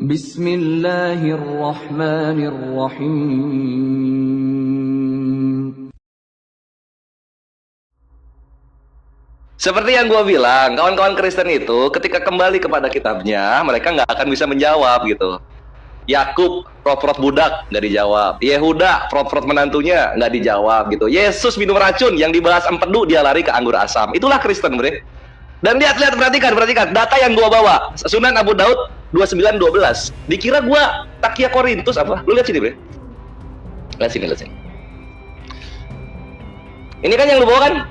Bismillahirrahmanirrahim. Seperti yang gue bilang, kawan-kawan Kristen itu ketika kembali kepada kitabnya, mereka nggak akan bisa menjawab gitu. Yakub, prot-prot budak, nggak dijawab. Yehuda, prot-prot menantunya, nggak dijawab gitu. Yesus minum racun, yang dibahas empedu, dia lari ke anggur asam. Itulah Kristen, bre. Dan lihat, perhatikan. Data yang gua bawa, Sunan Abu Daud 29:12. Dikira gua Takia Korintus apa? Lu lihat sini, bre. Lihat sini. Ini kan yang lu bawa kan?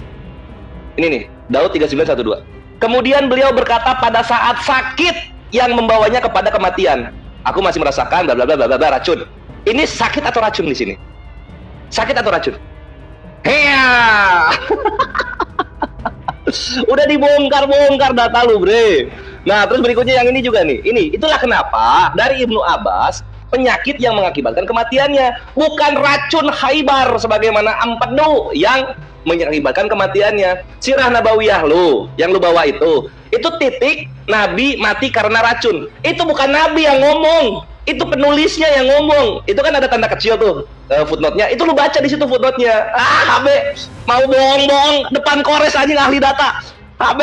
Ini nih, Daud 39:12. Kemudian beliau berkata pada saat sakit yang membawanya kepada kematian. Aku masih merasakan bla bla bla bla racun. Ini sakit atau racun di sini? Sakit atau racun? Heya. Udah dibongkar data lu, bre. Nah, terus berikutnya yang ini juga nih. Itulah kenapa dari Ibnu Abbas penyakit yang mengakibatkan kematiannya bukan racun haibar sebagaimana empedu yang mengakibatkan kematiannya. Sirah Nabawiyah lu, yang lu bawa itu titik Nabi mati karena racun. Itu bukan Nabi yang ngomong, itu penulisnya yang ngomong. Itu kan ada tanda kecil tuh, footnote-nya. Itu lu baca di situ footnote-nya. HB mau bohong depan kores aja ahli data. HB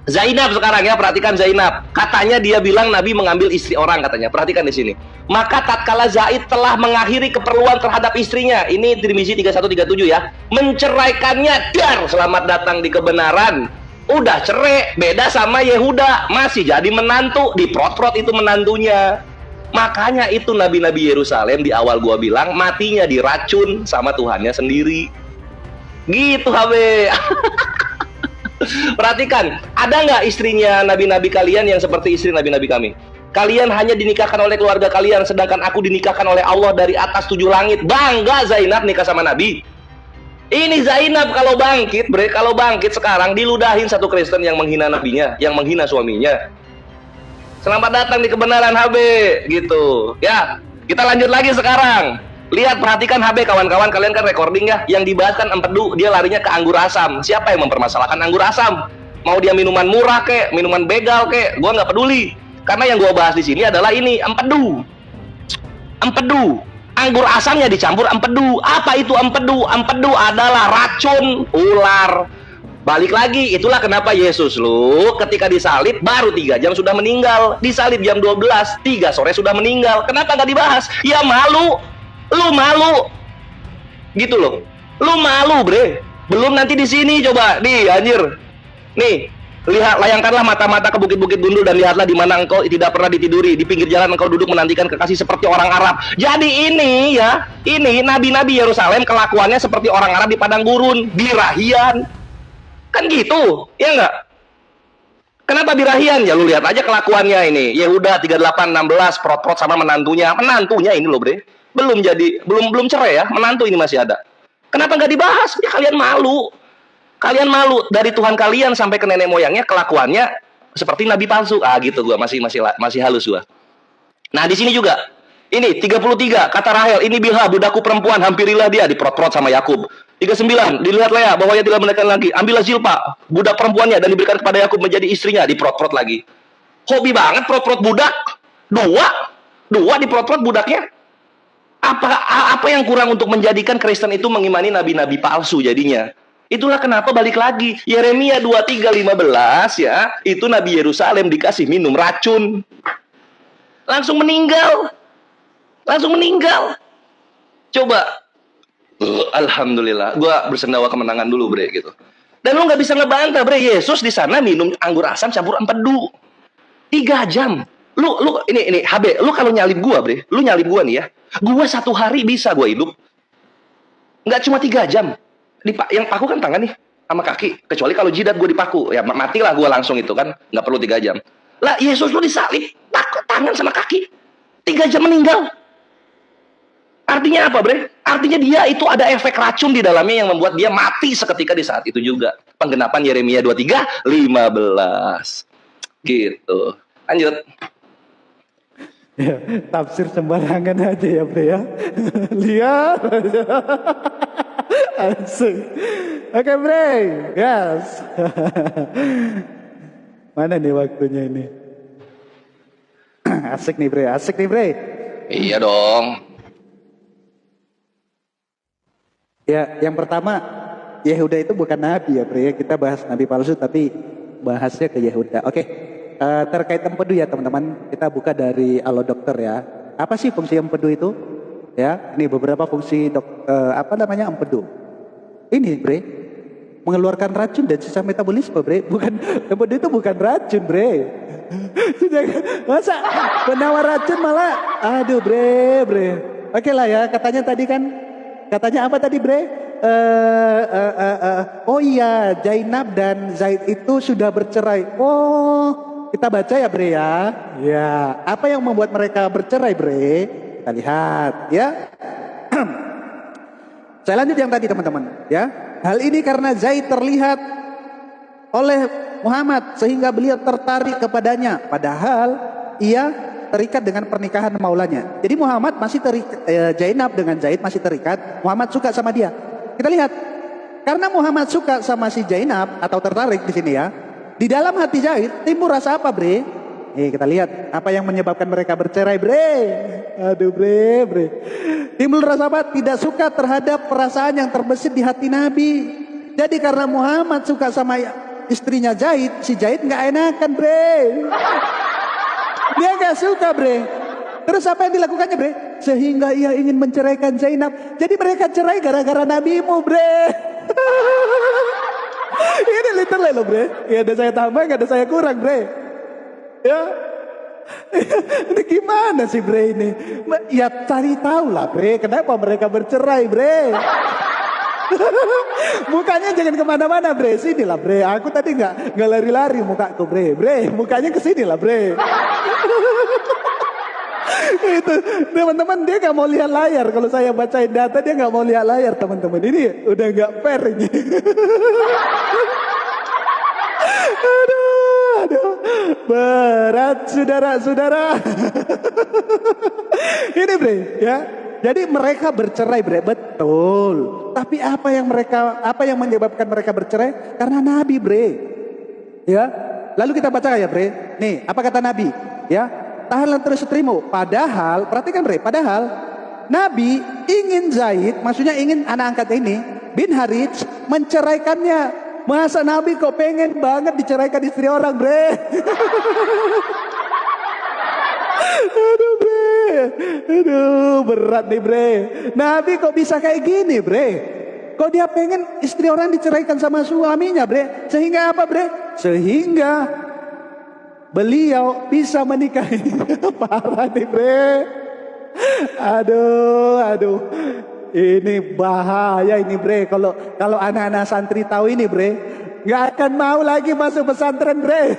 Zainab sekarang ya, perhatikan Zainab. Katanya dia bilang Nabi mengambil istri orang katanya. Perhatikan di sini. Maka tatkala Zaid telah mengakhiri keperluan terhadap istrinya, ini Tirmizi 3137 ya, menceraikannya, dar, selamat datang di kebenaran. Udah cerai, beda sama Yehuda, masih jadi menantu, diprot-prot itu menantunya. Makanya itu nabi-nabi Yerusalem di awal gua bilang matinya diracun sama Tuhannya sendiri. Gitu HB. Perhatikan, ada nggak istrinya nabi-nabi kalian yang seperti istri nabi-nabi kami? Kalian hanya dinikahkan oleh keluarga kalian, sedangkan aku dinikahkan oleh Allah dari atas 7 langit. Bangga Zainab nikah sama Nabi. Ini Zainab kalau bangkit, bre, kalau bangkit sekarang diludahin satu Kristen yang menghina nabinya, yang menghina suaminya. Selamat datang di kebenaran HB, gitu. Ya, kita lanjut lagi sekarang. Lihat, perhatikan HB kawan-kawan, kalian kan recording ya. Yang dibahas kan empedu, dia larinya ke anggur asam. Siapa yang mempermasalahkan anggur asam? Mau dia minuman murah kek, minuman begal kek, gua nggak peduli. Karena yang gua bahas di sini adalah ini empedu. Anggur asamnya dicampur empedu. Apa itu empedu? Empedu adalah racun ular. Balik lagi, itulah kenapa Yesus lu ketika disalib baru 3 jam sudah meninggal. Disalib jam 12, 3 sore sudah meninggal. Kenapa nggak dibahas? Ya malu. Lu malu. Gitu loh. Lu malu, bre. Belum nanti di sini coba. Nih, anjir. Nih, lihat, layangkanlah mata-mata ke bukit-bukit gundul dan lihatlah di mana engkau tidak pernah ditiduri. Di pinggir jalan engkau duduk menantikan kekasih seperti orang Arab. Jadi ini ya, ini nabi-nabi Yerusalem kelakuannya seperti orang Arab di padang gurun, birahian. Kan gitu, ya enggak? Kenapa birahian? Ya lu lihat aja kelakuannya ini. Yehuda 38:16 prot-prot sama menantunya. Menantunya ini loh, bre. Belum cerai ya, menantu ini masih ada. Kenapa nggak dibahas? Ya kalian malu. Kalian malu dari Tuhan kalian sampai ke nenek moyangnya kelakuannya seperti nabi palsu. Gitu gua masih halus gua. Nah, di sini juga. Ini 33 kata Rahel, ini Bilha budakku perempuan, hampirilah dia, diprot-prot sama Yakub. 39 dilihat Lea bahwa ia tidak menekan lagi. Ambillah Zilpa budak perempuannya dan diberikan kepada Yakub menjadi istrinya, diprot-prot lagi. Hobi banget prot-prot budak. Dua diprot-prot budaknya. Apa yang kurang untuk menjadikan Kristen itu mengimani nabi-nabi palsu jadinya? Itulah kenapa balik lagi Yeremia 23:15 ya, itu Nabi Yerusalem dikasih minum racun. Langsung meninggal. Coba. Alhamdulillah, gua bersendawa kemenangan dulu, bre, gitu. Dan lu nggak bisa ngebantah, bre, Yesus di sana minum anggur asam campur empedu. 3 jam. Lu ini HB, lu kalau nyalib gua, bre, lu nyalib gua nih ya. Gua 1 hari bisa gua hidup. Nggak cuma 3 jam. Yang paku kan tangan nih sama kaki, kecuali kalau jidat gue dipaku ya matilah gue langsung, itu kan nggak perlu 3 jam lah. Yesus lu disalib tangan sama kaki 3 jam meninggal. Artinya apa, bre? Artinya dia itu ada efek racun di dalamnya yang membuat dia mati seketika di saat itu juga. Penggenapan Yeremia 23:15 gitu. Lanjut ya, tafsir sembarangan aja ya, bre ya. Lihat asik. Oke, bre, yes. Mana nih waktunya ini? Asik nih bre, asik nih bre. Iya dong. Ya, yang pertama, Yehuda itu bukan nabi ya bre. Kita bahas nabi palsu tapi bahasnya ke Yehuda. Oke, terkait empedu ya teman-teman. Kita buka dari Alo Dokter ya. Apa sih fungsi empedu itu? Ya, ini beberapa fungsi empedu. Ini bre, mengeluarkan racun dan sisa metabolisme bre. Bukan, empedu itu bukan racun bre. Masa penawar racun malah, aduh bre. Oke lah ya, katanya tadi kan, katanya apa tadi bre? Oh iya, Zainab dan Zaid itu sudah bercerai. Oh, kita baca ya bre ya. Ya, apa yang membuat mereka bercerai bre? Kita lihat ya. Saya lanjut yang tadi teman-teman ya. Hal ini karena Zaid terlihat oleh Muhammad sehingga beliau tertarik kepadanya. Padahal ia terikat dengan pernikahan maulanya. Jadi Muhammad masih terikat, Zainab dengan Zaid masih terikat. Muhammad suka sama dia. Kita lihat, karena Muhammad suka sama si Zainab atau tertarik di sini ya. Di dalam hati Zaid timbul rasa apa bre? Kita lihat apa yang menyebabkan mereka bercerai bre. Aduh bre. Timbul rasa apa? Tidak suka terhadap perasaan yang terbesit di hati Nabi. Jadi karena Muhammad suka sama istrinya Zaid, si Zaid nggak enakan bre. Dia nggak suka bre. Terus apa yang dilakukannya bre? Sehingga ia ingin menceraikan Zainab. Jadi mereka cerai gara-gara nabimu bre. Ini literal loh bre. Ya ada saya tambah, gak ada saya kurang bre. Ya. Ini gimana sih bre ini? Ya cari tahu lah bre. Kenapa mereka bercerai bre? Mukanya jangan kemana-mana bre. Sini lah bre. Aku tadi nggak lari-lari mukaku bre. Mukanya kesini lah bre. Itu teman-teman, dia nggak mau lihat layar. Kalau saya bacain data dia nggak mau lihat layar teman-teman. Ini udah nggak fair ini. Aduh, berat saudara-saudara. Ini bre ya. Jadi mereka bercerai bre, betul. Tapi apa yang menyebabkan mereka bercerai? Karena Nabi bre. Ya. Lalu kita baca ya bre. Nih, apa kata Nabi? Ya. Tahanlah terus istrimu. Padahal, perhatikan bre, padahal Nabi ingin Zaid, maksudnya ingin anak angkat ini, bin Harits, menceraikannya. Masa Nabi kok pengen banget diceraikan istri orang bre? Aduh bre, aduh berat nih bre. Nabi kok bisa kayak gini bre? Kok dia pengen istri orang diceraikan sama suaminya bre? Sehingga apa bre? Sehingga beliau bisa menikahi. Parah nih bre. Aduh. Ini bahaya ini bre. Kalau anak-anak santri tahu ini bre, nggak akan mau lagi masuk pesantren bre.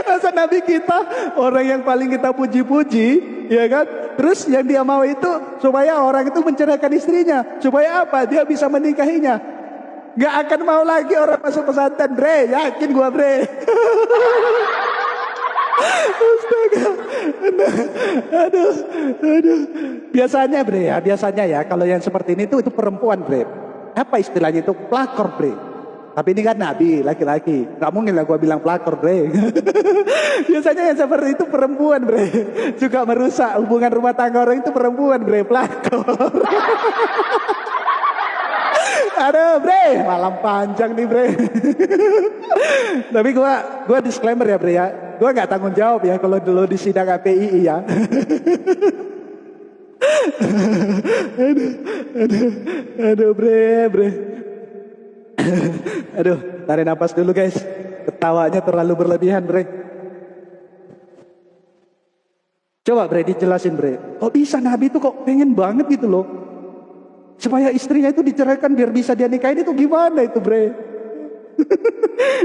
Masa Nabi kita orang yang paling kita puji-puji, ya kan? Terus yang dia mau itu supaya orang itu menceraikan istrinya, supaya apa? Dia bisa menikahinya. Nggak akan mau lagi orang masuk pesantren bre, yakin gua bre. Astaga. Aduh. Biasanya bre ya, kalau yang seperti ini itu perempuan bre. Apa istilahnya itu? Pelakor bre. Tapi ini kan Nabi, laki-laki. Gak mungkin lah gua bilang pelakor bre. Biasanya yang seperti itu perempuan bre. Suka merusak hubungan rumah tangga orang itu perempuan bre, pelakor. Aduh bre, malam panjang nih bre. Tapi gua disclaimer ya bre ya. Gua nggak tanggung jawab ya kalau dulu di sidang APII ya. Aduh bre. Aduh, tarik nafas dulu guys. Ketawanya terlalu berlebihan bre. Coba bre dijelasin bre. Kok bisa Nabi itu kok pengen banget gitu loh, supaya istrinya itu diceraikan biar bisa dia nikahin, itu gimana itu bre?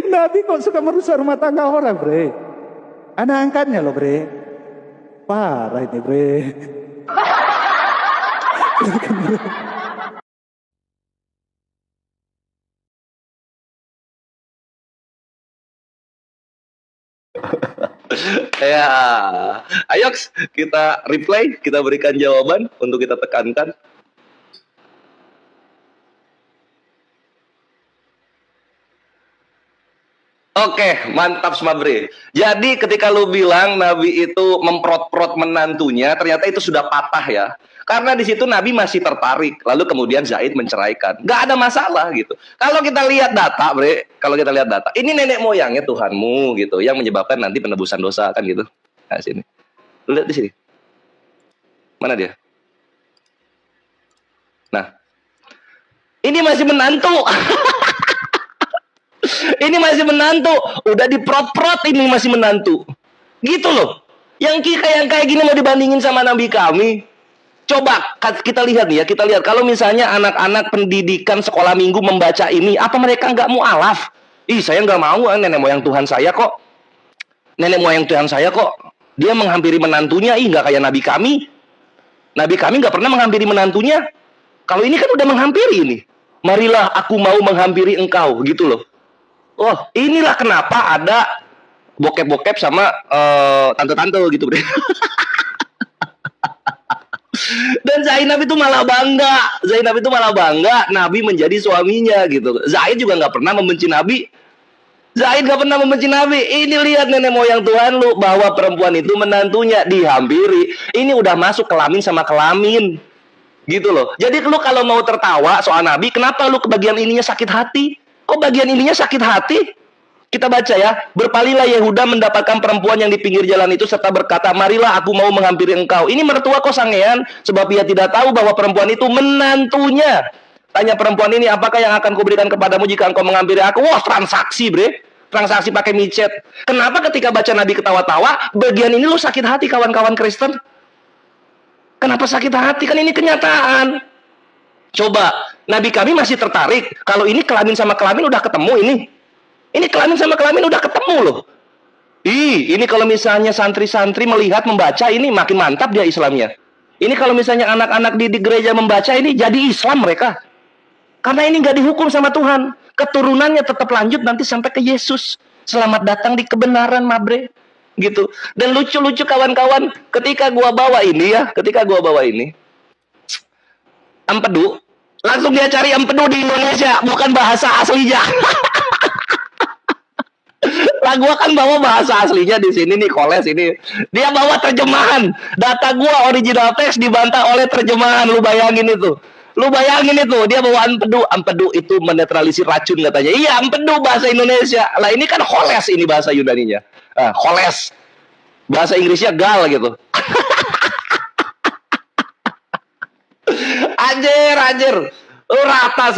Nabi kok suka merusak rumah tangga orang bre? Anak angkatnya loh bre. Parah ini bre. Ya, ayo kita replay, kita berikan jawaban untuk kita tekankan. Oke, mantap Smabre. Jadi ketika lu bilang Nabi itu memprot-prot menantunya, ternyata itu sudah patah ya. Karena di situ Nabi masih tertarik, lalu kemudian Zaid menceraikan. Gak ada masalah gitu. Kalau kita lihat data, Bre, kalau kita lihat data, ini nenek moyangnya Tuhanmu gitu, yang menyebabkan nanti penebusan dosa kan gitu. Nah, sini. Lu lihat di sini. Mana dia? Nah, ini masih menantu. Ini masih menantu, udah diprot-prot ini masih menantu. Gitu loh. Yang kayak gini mau dibandingin sama nabi kami. Coba kita lihat nih ya, kita lihat kalau misalnya anak-anak pendidikan sekolah minggu membaca ini, apa mereka nggak mualaf? Ih, saya nggak mau, nenek moyang Tuhan saya kok. Nenek moyang Tuhan saya kok. Dia menghampiri menantunya, ih nggak kayak nabi kami. Nabi kami nggak pernah menghampiri menantunya. Kalau ini kan udah menghampiri ini. Marilah aku mau menghampiri engkau, gitu loh. Oh, inilah kenapa ada bokep-bokep sama tante-tante gitu, Bre. Dan Zainab itu malah bangga. Zainab itu malah bangga Nabi menjadi suaminya gitu. Zaid juga nggak pernah membenci Nabi. Zaid nggak pernah membenci Nabi. Ini lihat nenek moyang Tuhan lu, bahwa perempuan itu menantunya dihampiri. Ini udah masuk kelamin sama kelamin. Gitu loh. Jadi lu kalau mau tertawa soal Nabi, kenapa lu ke bagian ininya sakit hati? Kok bagian ininya sakit hati? Kita baca ya. Berpalinglah Yehuda mendapatkan perempuan yang di pinggir jalan itu serta berkata, marilah aku mau menghampiri engkau. Ini mertua kok sangean, sebab ia tidak tahu bahwa perempuan itu menantunya. Tanya perempuan ini, apakah yang akan kuberikan kepadamu jika engkau menghampiri aku? Wah, transaksi, Bre. Transaksi pakai micet. Kenapa ketika baca Nabi ketawa-tawa, bagian ini lu sakit hati kawan-kawan Kristen? Kenapa sakit hati? Kan ini kenyataan. Coba, Nabi kami masih tertarik. Kalau ini kelamin sama kelamin udah ketemu ini. Ini kelamin sama kelamin udah ketemu loh. Ini kalau misalnya santri-santri melihat, membaca, ini makin mantap dia Islamnya. Ini kalau misalnya anak-anak di gereja membaca, ini jadi Islam mereka. Karena ini nggak dihukum sama Tuhan. Keturunannya tetap lanjut nanti sampai ke Yesus. Selamat datang di kebenaran, Mabre. Gitu. Dan lucu-lucu kawan-kawan, ketika gua bawa ini ya, empedu, langsung dia cari empedu di Indonesia, bukan bahasa aslinya. Lah gua kan bawa bahasa aslinya di sini nih, Koles ini. Dia bawa terjemahan. Data gua original teks dibantah oleh terjemahan. Lu bayangin itu. Dia bawa empedu. Empedu itu menetralisir racun katanya. Iya, empedu bahasa Indonesia. Lah ini kan Koles ini bahasa Yunaninya. Koles. Bahasa Inggrisnya gal gitu. Anjir. Lu rata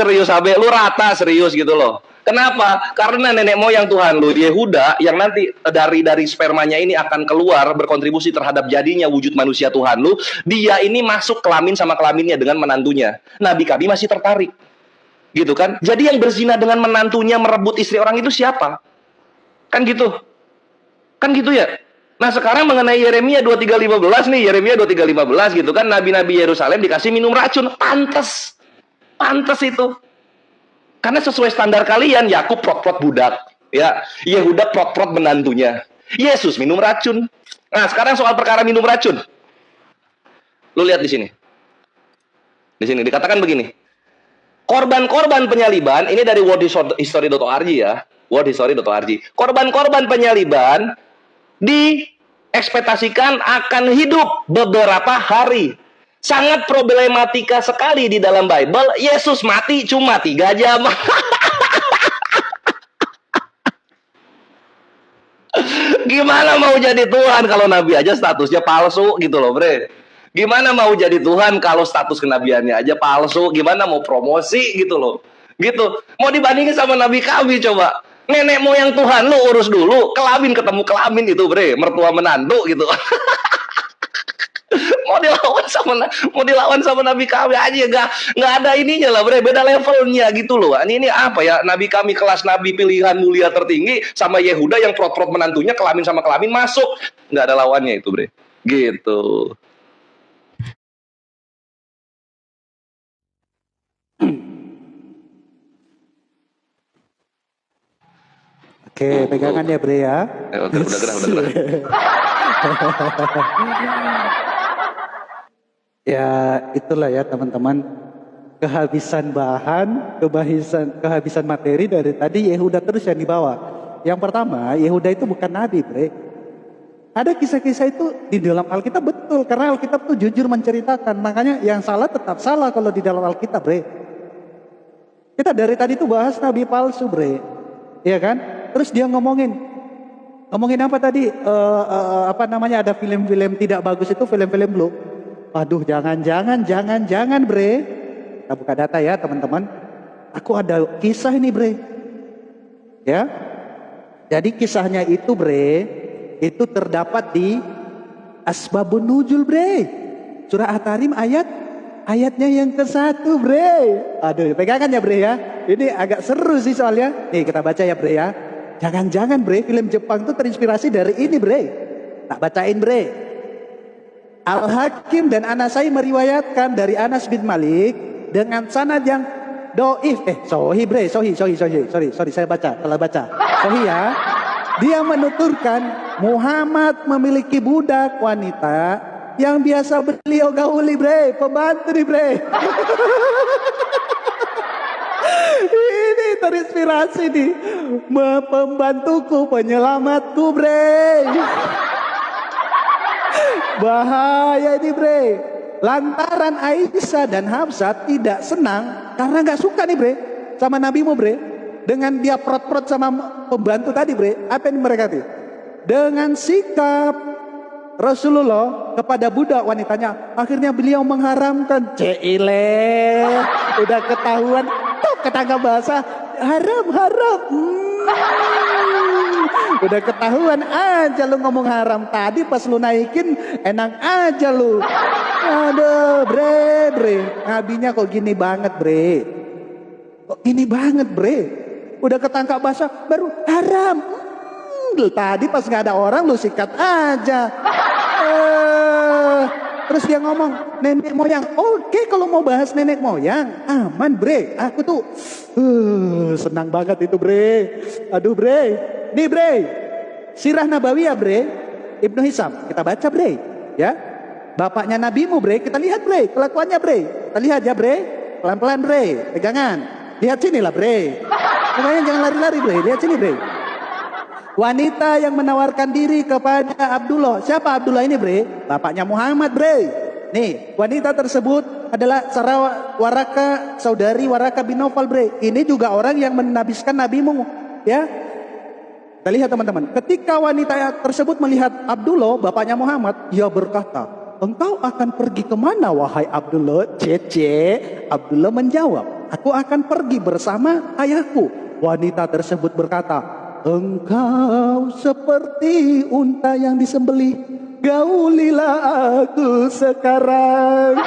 serius gitu loh. Kenapa? Karena nenek moyang Tuhan lu, Yehuda, yang nanti dari spermanya ini akan keluar berkontribusi terhadap jadinya wujud manusia Tuhan lu, dia ini masuk kelamin sama kelaminnya dengan menantunya. Nabi kami masih tertarik. Gitu kan? Jadi yang berzina dengan menantunya, merebut istri orang itu siapa? Kan gitu ya. Nah sekarang mengenai Yeremia 23:15 nih, Yeremia 23:15 gitu kan, nabi-nabi Yerusalem dikasih minum racun. Pantes itu. Karena sesuai standar kalian, Yakub prot-prot budak, ya, Yehuda prot-prot menantunya. Yesus minum racun. Nah, sekarang soal perkara minum racun. Lu lihat di sini. Di sini dikatakan begini. Korban-korban penyaliban, ini dari worldhistory.org ya. worldhistory.org. Korban-korban penyaliban diekspektasikan akan hidup beberapa hari. Sangat problematika sekali di dalam Bible. Yesus mati cuma 3 jam. Gimana mau jadi Tuhan kalau Nabi aja statusnya palsu gitu loh, Bre. Gimana mau jadi Tuhan kalau status kenabiannya aja palsu? Gimana mau promosi gitu loh. Gitu. Mau dibandingin sama Nabi kami coba. Nenek moyang Tuhan lu urus dulu. Kelamin ketemu kelamin itu, Bre. Mertua menantu gitu. mau dilawan sama nabi kami aja nggak ada ininya lah, Bre. Beda levelnya gitu loh. Ini apa ya, nabi kami kelas nabi pilihan mulia tertinggi sama Yehuda yang prot-prot menantunya kelamin sama kelamin masuk, nggak ada lawannya itu, Bre. Gitu. Oke, pegangan ya, Bre ya. Udah gerah. Ya itulah ya teman-teman, kehabisan bahan, kehabisan materi dari tadi Yehuda terus yang dibawa. Yang pertama, Yehuda itu bukan nabi, bre. Ada kisah-kisah itu di dalam Alkitab betul, karena Alkitab tuh jujur menceritakan. Makanya yang salah tetap salah kalau di dalam Alkitab, bre. Kita dari tadi tuh bahas nabi palsu, bre. Iya kan? Terus dia ngomongin apa tadi? Apa namanya, ada film-film tidak bagus itu, film-film blue. Aduh, jangan, bre. Kita buka data ya, teman-teman. Aku ada kisah ini, bre. Ya. Jadi kisahnya itu, bre, itu terdapat di Asbabun Nuzul, bre. Surah At-Tahrim ayatnya yang ke-1, bre. Aduh, pegangan ya, bre ya. Ini agak seru sih soalnya. Nih, kita baca ya, bre ya. Jangan-jangan, bre, film Jepang tuh terinspirasi dari ini, bre. Tak bacain, bre. Al-Hakim dan Anasai meriwayatkan dari Anas bin Malik dengan sanad yang doif. Sohi, bre, sorry, saya salah baca. Sohi ya. Dia menuturkan Muhammad memiliki budak wanita yang biasa beliau gauli, bre, pembantu nih, bre. Ini terinspirasi nih, pembantuku, penyelamatku, bre. Bahaya ini, bre. Lantaran Aisyah dan Hafsah tidak senang karena nggak suka nih, bre, sama nabimu, bre. Dengan dia prot-prot sama pembantu tadi, bre. Apa yang mereka tuh? Dengan sikap Rasulullah kepada budak wanitanya, akhirnya beliau mengharamkan. Cile, udah ketahuan tuh ketangga bahasa haram. Udah ketahuan aja lu ngomong haram. Tadi pas lu naikin enak aja lu. Aduh, bre. Nabinya kok gini banget, bre. Kok gini banget, bre. Udah ketangkap basah baru haram. Tadi pas gak ada orang lu sikat aja. Terus dia ngomong nenek moyang. Oke, kalau mau bahas nenek moyang aman, bre. Aku tuh senang banget itu, bre. Aduh, bre. Nih, bre. Sirah Nabawiyah, bre. Ibnu Hisam. Kita baca, bre. Ya. Bapaknya nabimu, bre. Kita lihat, bre. Kelakuannya, bre. Kita lihat ya, bre. Pelan-pelan, bre. Pegangan. Lihat sini lah, bre. Makanya jangan lari-lari, bre. Lihat sini, bre. Wanita yang menawarkan diri kepada Abdullah. Siapa Abdullah ini, bre? Bapaknya Muhammad, bre. Nih, wanita tersebut adalah Sarah Waraka, saudari Waraka bin Naufal, bre. Ini juga orang yang menabiskan nabimu, ya. Kita lihat, teman-teman. Ketika wanita tersebut melihat Abdullah, bapaknya Muhammad, ia berkata, engkau akan pergi kemana, wahai Abdullah? Abdullah menjawab, aku akan pergi bersama ayahku. Wanita tersebut berkata, engkau seperti unta yang disembelih, gaulilah aku sekarang.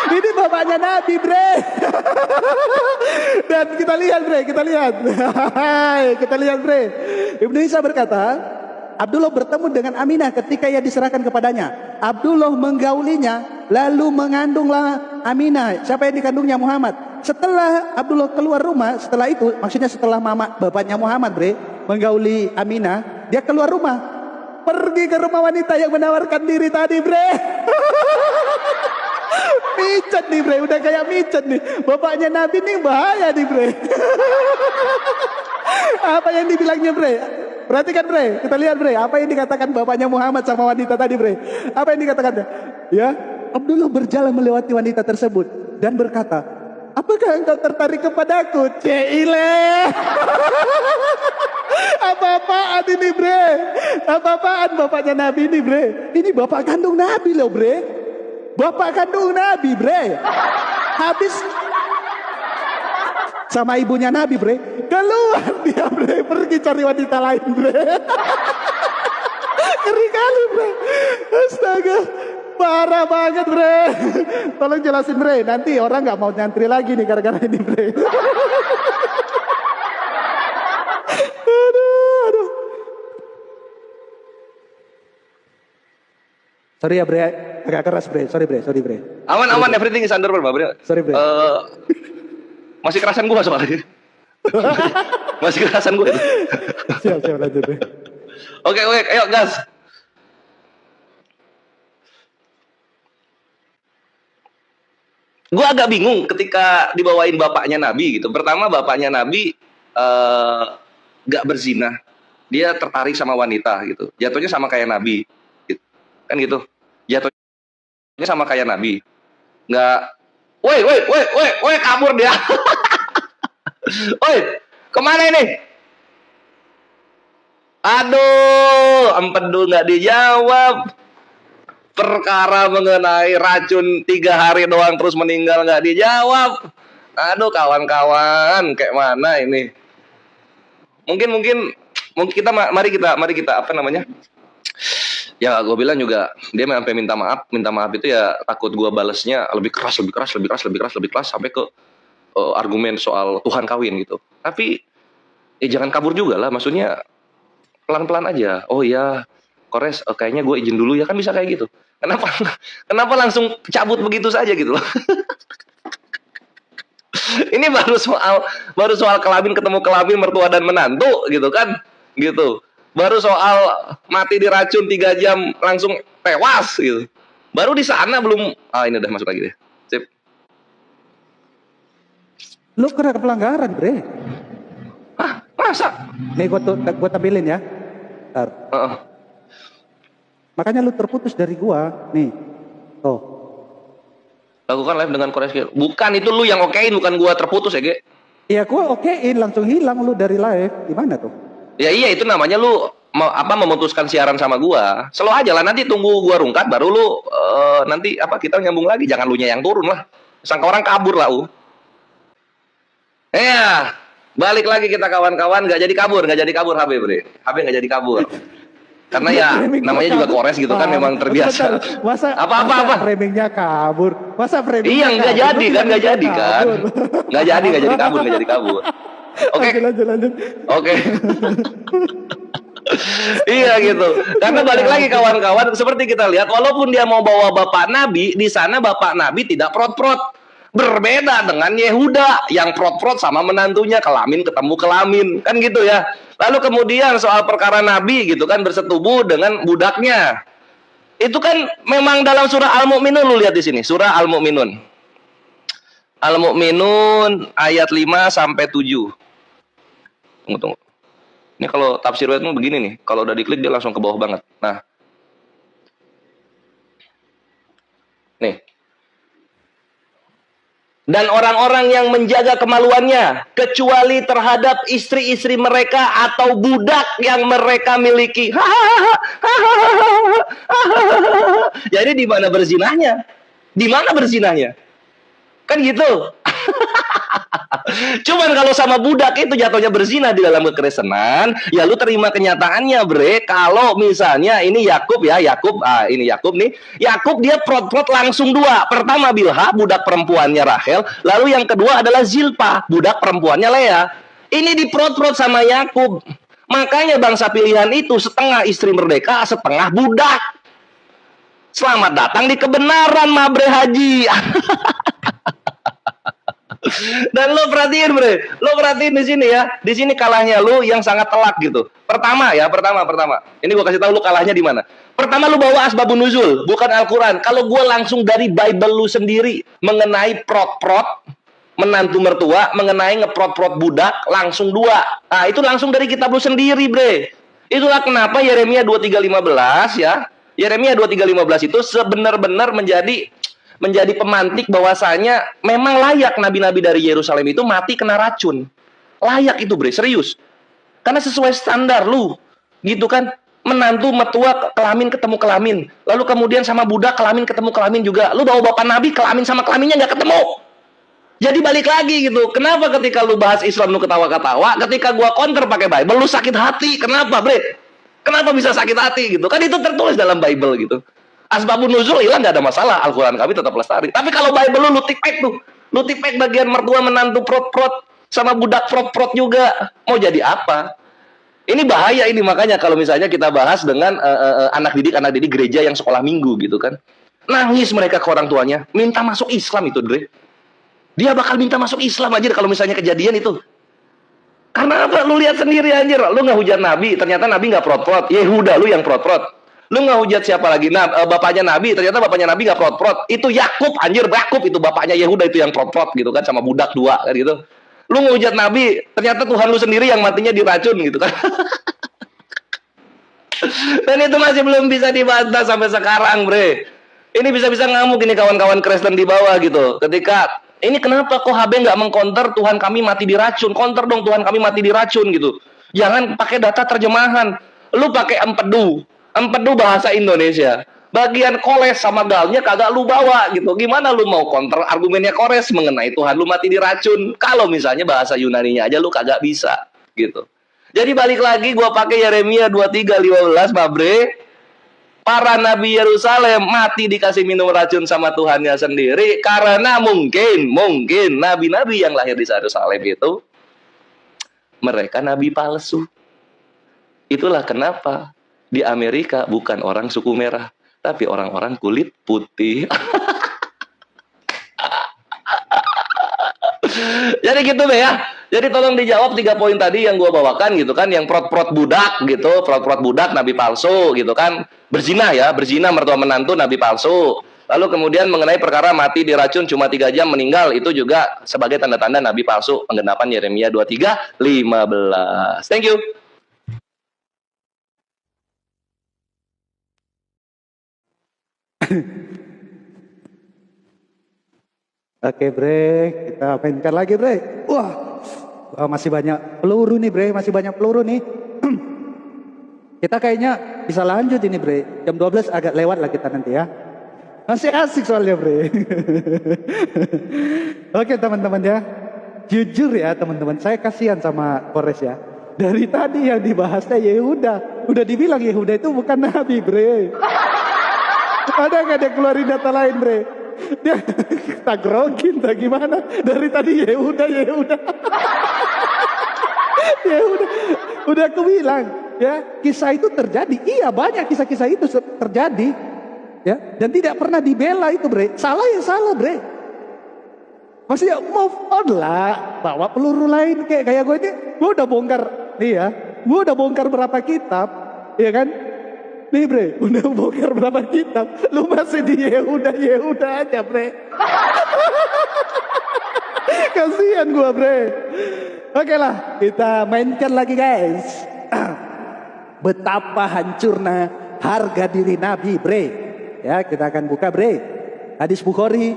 Ini bapaknya Nabi, bre. Dan kita lihat, bre, kita lihat, bre. Ibnu Isa berkata, Abdullah bertemu dengan Aminah ketika ia diserahkan kepadanya. Abdullah menggaulinya, lalu mengandunglah Aminah. Siapa yang dikandungnya? Muhammad. Setelah Abdullah keluar rumah, setelah itu, maksudnya setelah bapaknya Muhammad, bre, menggauli Aminah, dia keluar rumah, pergi ke rumah wanita yang menawarkan diri tadi, bre. Micet nih, bre, udah kayak micet nih. Bapaknya Nabi nih bahaya nih, bre. Apa yang dibilangnya, bre? Perhatikan, bre, kita lihat, bre, apa yang dikatakan bapaknya Muhammad sama wanita tadi, bre. Apa yang dikatakannya? Ya, Abdullah berjalan melewati wanita tersebut dan berkata, apakah engkau tertarik kepadaku? Cile. Apa-apaan ini, bre? Apa-apaan bapaknya Nabi ini, bre? Ini bapak kandung Nabi loh, bre. Bapak kandung Nabi, bre. Habis sama ibunya Nabi, bre. Keluar dia, bre. Pergi cari wanita lain, bre. Ngeri kali, bre. Astaga. Parah banget, bre. Tolong jelasin, bre. Nanti orang gak mau nyantri lagi nih gara-gara ini, bre. Aduh. Sorry ya, bre. Agak keras, bre. Sorry, bre. Aman, everything is under control, bre. Sorry, bre. Masih kerasan gua soalnya. Masih kerasan gua itu. Siap, lanjut, bre. Oke, ayo gas. Gue agak bingung ketika dibawain bapaknya Nabi gitu. Pertama, bapaknya Nabi gak berzina. dia tertarik sama wanita gitu. Jatuhnya sama kayak Nabi. Gitu. Kan gitu. Jatuhnya sama kayak Nabi. Nggak, woi, kabur dia. Woi, kemana ini? Aduh, empedu nggak dijawab. Perkara mengenai racun 3 hari doang terus meninggal nggak dijawab. Aduh, kawan-kawan, kayak mana ini? Mungkin kita mari kita apa namanya? Ya, gue bilang juga dia sampai minta maaf itu ya takut gue balesnya lebih keras sampai ke argumen soal Tuhan kawin gitu. Tapi jangan kabur juga lah, maksudnya pelan-pelan aja. Oh ya, Kores, kayaknya gue izin dulu ya, kan bisa kayak gitu. Kenapa langsung cabut begitu saja gitu loh? Ini baru soal kelamin ketemu kelamin, mertua dan menantu gitu kan, gitu. Baru soal mati diracun 3 jam langsung tewas gitu. Baru di sana belum. Ini udah masuk lagi deh. Sip. Lu kena pelanggaran, Bre. Hah, masa? Nih gua tampilin ya. Ntar. Makanya lu terputus dari gua. Nih. Tuh. Lakukan live dengan koreksi. Bukan, itu lu yang okein, bukan gua terputus ya, Ge. Iya, gua okein, langsung hilang lu dari live. Gimana tuh? Ya iya, itu namanya lu memutuskan siaran sama gua. Slow aja lah, nanti tunggu gua rungkat baru lu nanti kita nyambung lagi. Jangan lu nya yang turun lah. Sangka orang kabur lah, Ya, balik lagi kita kawan-kawan, nggak jadi kabur HB, Bre. HB nggak jadi kabur. Karena ya namanya juga Kores gitu kan, memang terbiasa. Masa framingnya kabur? Masa framingnya iya, nggak jadi kan. Nggak jadi kabur. Oke. Lanjut. Oke. Iya gitu. Karena balik lagi kawan-kawan, seperti kita lihat, walaupun dia mau bawa bapak Nabi, di sana bapak Nabi tidak prot-prot. Berbeda dengan Yehuda yang prot-prot sama menantunya, kelamin ketemu kelamin, kan gitu ya. Lalu kemudian soal perkara Nabi gitu kan bersetubuh dengan budaknya. Itu kan memang dalam surah Al-Mu'minun, lu lihat di sini, surah Al-Mu'minun. Al-Mu'minun ayat 5 sampai 7. Tunggu. Ini kalau tafsir itu begini nih, kalau udah diklik dia langsung ke bawah banget. Nah. Nih. Dan orang-orang yang menjaga kemaluannya kecuali terhadap istri-istri mereka atau budak yang mereka miliki. Jadi di mana berzinahnya? Di mana berzinahnya? Kan gitu. Cuman kalau sama budak itu jatuhnya berzina di dalam kekristenan, ya lu terima kenyataannya, Bre. Kalau misalnya ini Yakub ini Yakub nih. Yakub dia prot-prot langsung 2. Pertama Bilha, budak perempuannya Rahel, lalu yang kedua adalah Zilpa, budak perempuannya Lea. Ini diprot-prot sama Yakub. Makanya bangsa pilihan itu setengah istri merdeka, setengah budak. Selamat datang di kebenaran, Mabre Haji. Dan lo perhatiin, Bre, lo perhatiin di sini ya, di sini kalahnya lo yang sangat telak gitu. Pertama. Ini gue kasih tahu lo kalahnya di mana. Pertama lo bawa asbabun nuzul, bukan Al-Quran. Kalau gue langsung dari Bible lo sendiri mengenai prot-prot menantu mertua, mengenai ngeprot-prot budak, langsung 2. Nah itu langsung dari kitab lo sendiri, Bre. Itulah kenapa Yeremia 23:15 ya. Yeremia 23:15 itu sebenar-benar menjadi pemantik bahwasanya memang layak nabi-nabi dari Yerusalem itu mati kena racun. Layak itu, Bre, serius. Karena sesuai standar lu. Gitu kan? Menantu mertua kelamin ketemu kelamin. Lalu kemudian sama budak kelamin ketemu kelamin juga. Lu bawa bapak nabi kelamin sama kelaminnya nggak ketemu. Jadi balik lagi gitu. Kenapa ketika lu bahas Islam lu ketawa-ketawa, ketika gua counter pakai Bible lu sakit hati? Kenapa, Bre? Kenapa bisa sakit hati gitu? Kan itu tertulis dalam Bible gitu. Asbabun nuzul hilang nggak ada masalah, Al-Quran kami tetap lestari. Tapi kalau Bible lu tipek tuh, lu tipek bagian mertua menantu prot-prot sama budak prot-prot juga, mau jadi apa? Ini bahaya ini, makanya kalau misalnya kita bahas dengan anak didik gereja yang sekolah minggu gitu kan, nangis mereka ke orang tuanya, minta masuk Islam itu, Dre. Dia bakal minta masuk Islam aja kalau misalnya kejadian itu. Karena apa? Lu lihat sendiri anjir, lu nggak hujat Nabi, ternyata Nabi nggak prot-prot, Yehuda lu yang prot-prot. Lu nggak hujat siapa lagi? Bapaknya Nabi, ternyata bapaknya Nabi nggak prot-prot. Itu Yakub, anjir, Yakub itu bapaknya Yehuda itu yang prot-prot gitu kan, sama budak 2 kan gitu. Lu ngehujat Nabi, ternyata Tuhan lu sendiri yang matinya diracun gitu kan. Dan itu masih belum bisa dibantah sampai sekarang, bre. Ini bisa-bisa ngamuk ini kawan-kawan Kristen di bawah gitu. Ketika ini kenapa kok HB nggak mengkonter Tuhan kami mati diracun? Konter dong Tuhan kami mati diracun gitu. Jangan pakai data terjemahan. Lu pakai empedu. Empedu bahasa Indonesia. Bagian kores sama galnya kagak lu bawa gitu. Gimana lu mau counter argumennya kores mengenai Tuhan lu mati diracun? Kalau misalnya bahasa Yunaninya aja lu kagak bisa gitu. Jadi balik lagi gua pakai Yeremia 23:15, Babre. Para nabi Yerusalem mati dikasih minum racun sama Tuhannya sendiri karena mungkin nabi-nabi yang lahir di Yerusalem itu mereka nabi palsu. Itulah kenapa di Amerika bukan orang suku merah, tapi orang-orang kulit putih. Jadi gitu deh ya. Jadi tolong dijawab 3 poin tadi yang gua bawakan gitu kan, yang prot-prot budak gitu, prot-prot budak nabi palsu gitu kan. Berzina ya, berzina mertua menantu nabi palsu. Lalu kemudian mengenai perkara mati diracun cuma 3 jam meninggal, itu juga sebagai tanda-tanda nabi palsu, penggenapan Yeremia 23:15. Thank you. Oke bre, kita mainkan lagi bre. Wah, masih banyak peluru nih bre, masih banyak peluru nih. Kita kayaknya bisa lanjut ini bre. Jam 12 agak lewat lah kita nanti ya. Masih asik soalnya bre. Oke teman-teman ya. Jujur ya teman-teman, saya kasihan sama Kores ya. Dari tadi yang dibahasnya Yehuda. Udah dibilang Yehuda itu bukan nabi bre. Ada nggak dia keluarin data lain bre? Dia tak groggin tak gimana? Dari tadi Yehuda. Udah aku bilang ya, kisah itu terjadi. Iya banyak kisah-kisah itu terjadi ya, dan tidak pernah dibela itu bre. Salah ya salah bre. Maksudnya move on lah, bawa peluru lain kayak gue ini. Gue udah bongkar nih ya, gue udah bongkar berapa kitab ya kan. Nih bre, udah bongkar berapa kitab, lu masih di Yehuda aja bre. Kasihan gua bre. Oke lah, kita mainkan lagi guys. Betapa hancurnya harga diri Nabi bre. Ya, kita akan buka bre. Hadis Bukhari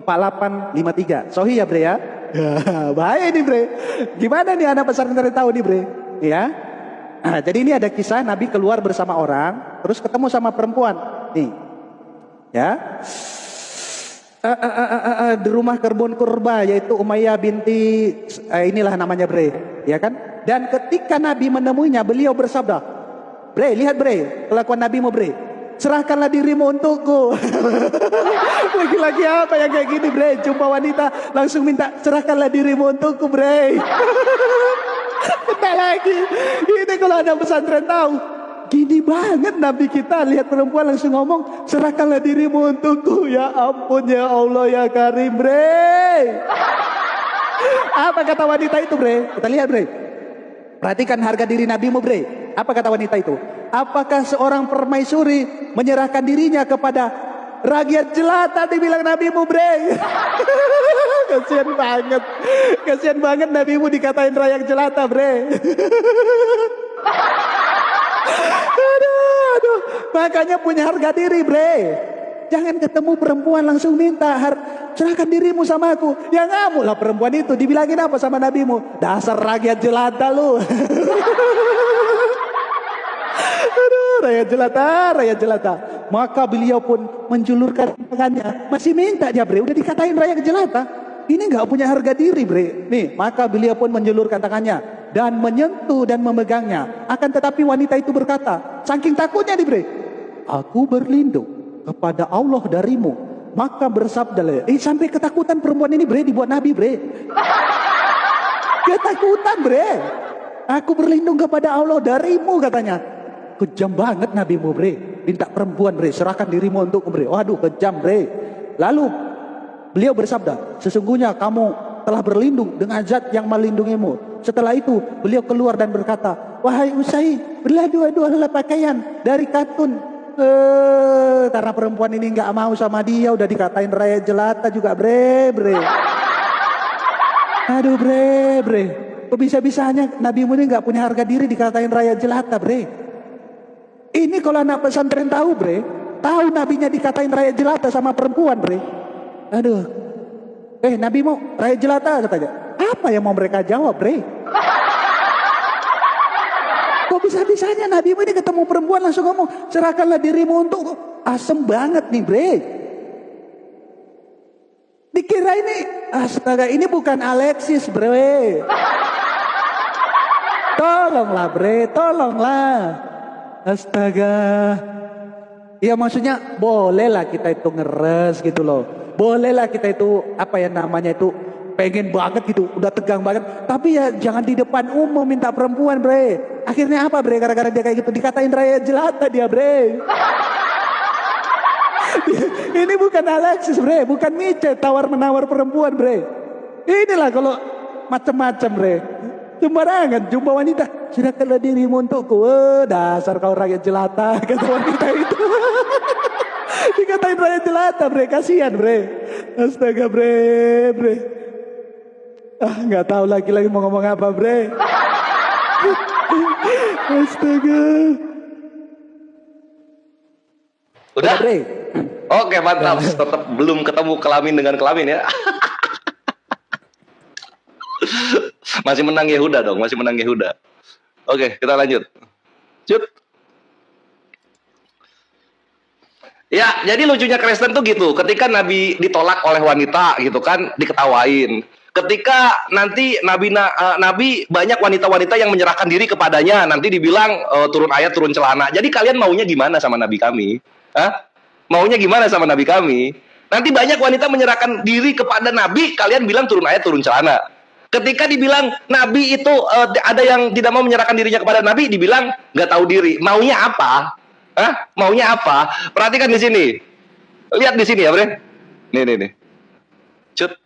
4853. Sahih ya bre ya. Bahaya nih bre. Gimana nih anak pesantren tahu nih bre? Ya. Nah, jadi ini ada kisah Nabi keluar bersama orang, terus ketemu sama perempuan, nih, ya, di rumah kebun kurba, yaitu Umayyah binti, inilah namanya bre, ya kan? Dan ketika Nabi menemuinya, beliau bersabda, bre, lihat bre, kelakuan Nabimu bre, serahkanlah dirimu untukku. Lagi-lagi apa yang kayak gini bre? Jumpa wanita langsung minta serahkanlah dirimu untukku bre. Kita lagi, ini kalau ada pesantren tahu, gini banget Nabi kita lihat perempuan langsung ngomong serahkanlah dirimu untukku. Ya ampun ya Allah ya Karim bre. Apa kata wanita itu bre? Kita lihat bre. Perhatikan harga diri nabimu bre. Apa kata wanita itu? Apakah seorang permaisuri menyerahkan dirinya kepada rakyat jelata, dibilang nabimu bre. Kasian banget nabimu dikatain rakyat jelata bre. aduh, makanya punya harga diri bre. Jangan ketemu perempuan langsung minta serahkan dirimu sama aku. Ya ngamuk lah perempuan itu, dibilangin apa sama nabimu? Dasar rakyat jelata lu. Rakyat jelata. Maka beliau pun menjulurkan tangannya. Masih minta dia bre, udah dikatain rakyat jelata. Ini nggak punya harga diri bre. Nih, maka beliau pun menjulurkan tangannya dan menyentuh dan memegangnya. Akan tetapi wanita itu berkata, saking takutnya nih bre, aku berlindung kepada Allah darimu. Maka bersabdalah, sampai ketakutan perempuan ini bre, dibuat Nabi bre. Ketakutan bre. Aku berlindung kepada Allah darimu katanya. Kejam banget nabimu bre. Minta perempuan bre, serahkan dirimu untuk bre. Waduh kejam bre. Lalu beliau bersabda, sesungguhnya kamu telah berlindung dengan zat yang melindungimu. Setelah itu beliau keluar dan berkata, wahai Usai, belilah dua-dualah pakaian dari katun. Karena perempuan ini nggak mau sama dia, udah dikatain rakyat jelata juga bre. Aduh bre. Kok bisa-bisanya nabimu ini nggak punya harga diri dikatain rakyat jelata bre. Ini kalau anak pesantren tahu bre, tahu nabinya dikatain rakyat jelata sama perempuan bre. Aduh, nabi mau rakyat jelata katanya. Apa yang mau mereka jawab bre? Kok bisa-bisanya nabi ini ketemu perempuan langsung ngomong, serahkanlah dirimu untuk, asem banget nih bre. Dikira ini, astaga ini bukan Alexis bre. Tolonglah bre, tolonglah. Astaga. Ya maksudnya bolehlah kita itu ngeres gitu loh. Bolehlah kita itu apa ya namanya itu pengen banget gitu, udah tegang banget. Tapi ya jangan di depan umum minta perempuan bre. Akhirnya apa bre? Gara-gara dia kayak gitu dikatain rakyat jelata dia bre. Ini bukan Alexis bre, bukan Mice tawar-menawar perempuan bre. Inilah kalau macam-macam bre. Sembarangan jumpa wanita, serahkanlah dirimu untukku. Dasar kau rakyat jelata, kata wanita itu. Dikatain rakyat jelata bre, kasihan bre. Astaga bre. Nggak tahu lagi mau ngomong apa bre. Astaga. Udah bre. Oke mantap, tetap belum ketemu kelamin dengan kelamin ya. Masih menang Yehuda dong, masih menang Yehuda. Oke, kita lanjut. Cut. Ya, jadi lucunya Kristen tuh gitu. Ketika Nabi ditolak oleh wanita gitu kan, diketawain. Ketika nanti Nabi banyak wanita-wanita yang menyerahkan diri kepadanya, nanti dibilang turun ayat, turun celana. Jadi kalian maunya gimana sama Nabi kami? Hah? Maunya gimana sama Nabi kami? Nanti banyak wanita menyerahkan diri kepada Nabi, kalian bilang turun ayat, turun celana. Ketika dibilang Nabi itu ada yang tidak mau menyerahkan dirinya kepada Nabi, dibilang nggak tahu diri. Maunya apa? Hah? Maunya apa? Perhatikan di sini. Lihat di sini ya, Bre. Nih. Cut.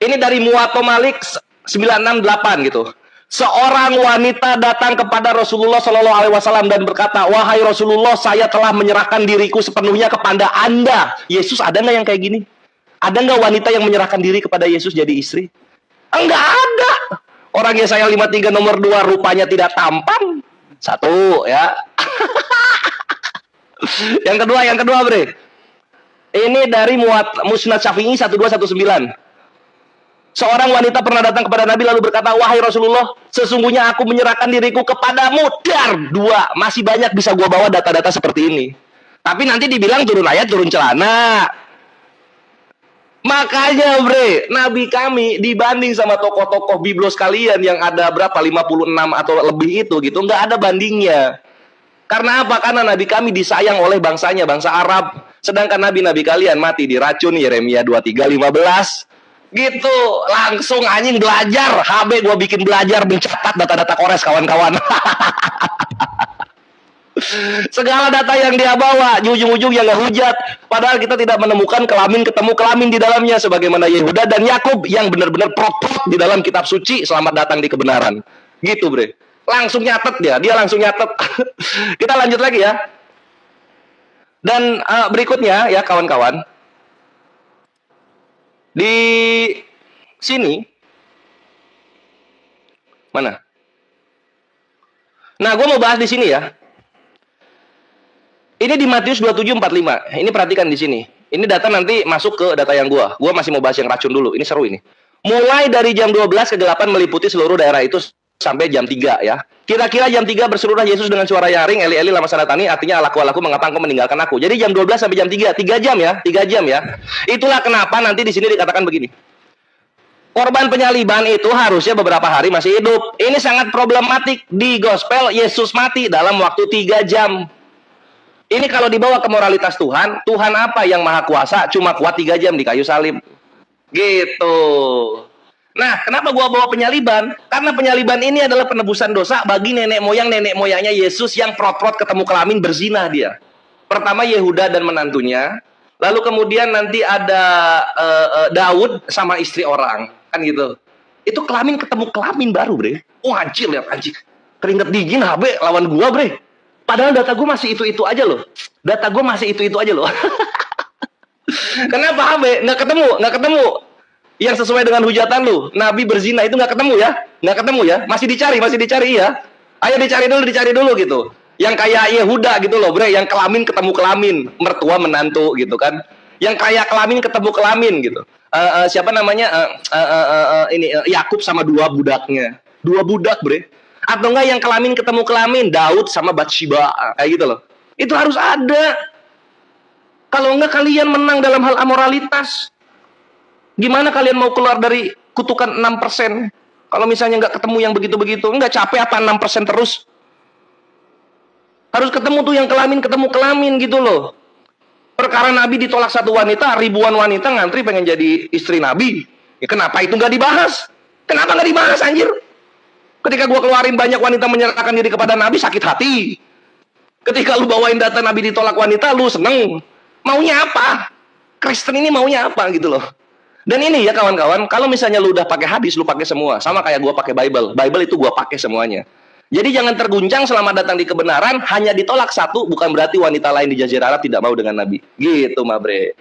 Ini dari Muwatta Malik 968 gitu. Seorang wanita datang kepada Rasulullah Shallallahu Alaihi Wasallam dan berkata, wahai Rasulullah, saya telah menyerahkan diriku sepenuhnya kepada Anda. Yesus, ada nggak yang kayak gini? Ada nggak wanita yang menyerahkan diri kepada Yesus jadi istri? Enggak ada. Orang Yesaya 53 nomor 2 rupanya tidak tampan. Satu ya. Yang kedua bre. Ini dari Musnad Syafi'i 1219. Seorang wanita pernah datang kepada Nabi lalu berkata, wahai Rasulullah, sesungguhnya aku menyerahkan diriku kepadamu. Dar, 2. Masih banyak bisa gua bawa data-data seperti ini. Tapi nanti dibilang turun ayat, turun celana. Makanya bre, Nabi kami dibanding sama tokoh-tokoh biblos kalian yang ada berapa, 56 atau lebih itu gitu, nggak ada bandingnya. Karena apa? Karena Nabi kami disayang oleh bangsanya, bangsa Arab. Sedangkan Nabi-Nabi kalian mati diracun, Yeremia 23:15. Gitu, langsung anjing belajar. HB gua bikin belajar mencatat data-data Kores kawan-kawan. Segala data yang dia bawa, ujung-ujungnya nggak hujat. Padahal kita tidak menemukan kelamin ketemu kelamin di dalamnya, sebagaimana Yehuda dan Yakub yang benar-benar prot-prot di dalam kitab suci. Selamat datang di kebenaran. Gitu bre. Langsung nyatet dia langsung nyatet. Kita lanjut lagi ya. Dan berikutnya ya kawan-kawan, di sini mana? Nah, gue mau bahas di sini ya. Ini di Matius 27:45. Ini perhatikan di sini. Ini data nanti masuk ke data yang gua masih mau bahas yang racun dulu. Ini seru ini. Mulai dari jam 12 kegelapan meliputi seluruh daerah itu sampai jam 3 ya. Kira-kira jam 3 berserulah Yesus dengan suara nyaring, Eli Eli lama sabachthani, artinya Alaku mengapa engkau meninggalkan aku. Jadi jam 12 sampai jam 3, 3 jam ya, 3 jam ya. Itulah kenapa nanti di sini dikatakan begini. Korban penyaliban itu harusnya beberapa hari masih hidup. Ini sangat problematik. Di gospel Yesus mati dalam waktu 3 jam. Ini kalau dibawa ke moralitas Tuhan, Tuhan apa yang maha kuasa cuma kuat 3 jam di kayu salib. Gitu. Nah, kenapa gua bawa penyaliban? Karena penyaliban ini adalah penebusan dosa bagi nenek moyangnya Yesus yang prot-prot ketemu kelamin berzina dia. Pertama Yehuda dan menantunya, lalu kemudian nanti ada Daud sama istri orang, kan gitu. Itu kelamin ketemu kelamin baru, bre. Oh, anjir, lihat anjir. Keringet dingin HB lawan gua, bre. Padahal data gue masih itu-itu aja loh. Data gue masih itu-itu aja loh. Kenapa HB? Nggak ketemu. Yang sesuai dengan hujatan lu. Nabi berzina itu nggak ketemu ya. Masih dicari ya. Ayo dicari dulu gitu. Yang kayak Yehuda gitu loh, bre, yang kelamin ketemu kelamin, mertua menantu gitu kan. Yang kayak kelamin ketemu kelamin gitu. Siapa namanya? Yakub sama dua budaknya. Dua budak, bre. Atau enggak yang kelamin ketemu kelamin, Daud sama Bathsheba, kayak gitu loh. Itu harus ada. Kalau enggak kalian menang dalam hal amoralitas. Gimana kalian mau keluar dari kutukan 6%? Kalau misalnya nggak ketemu yang begitu-begitu, nggak capek apa 6% terus? Harus ketemu tuh yang kelamin ketemu kelamin gitu loh. Perkara Nabi ditolak satu wanita, ribuan wanita ngantri pengen jadi istri Nabi. Ya kenapa itu nggak dibahas? Kenapa nggak dibahas, anjir? Ketika gua keluarin banyak wanita menyerahkan diri kepada Nabi, sakit hati. Ketika lu bawain data Nabi ditolak wanita, lu seneng. Maunya apa? Kristen ini maunya apa gitu loh. Dan ini ya kawan-kawan, kalau misalnya lu udah pakai hadis, lu pakai semua. Sama kayak gua pakai Bible. Bible itu gua pakai semuanya. Jadi jangan terguncang selama datang di kebenaran, hanya ditolak satu, bukan berarti wanita lain di Jazirah Arab tidak mau dengan Nabi. Gitu, Mabre.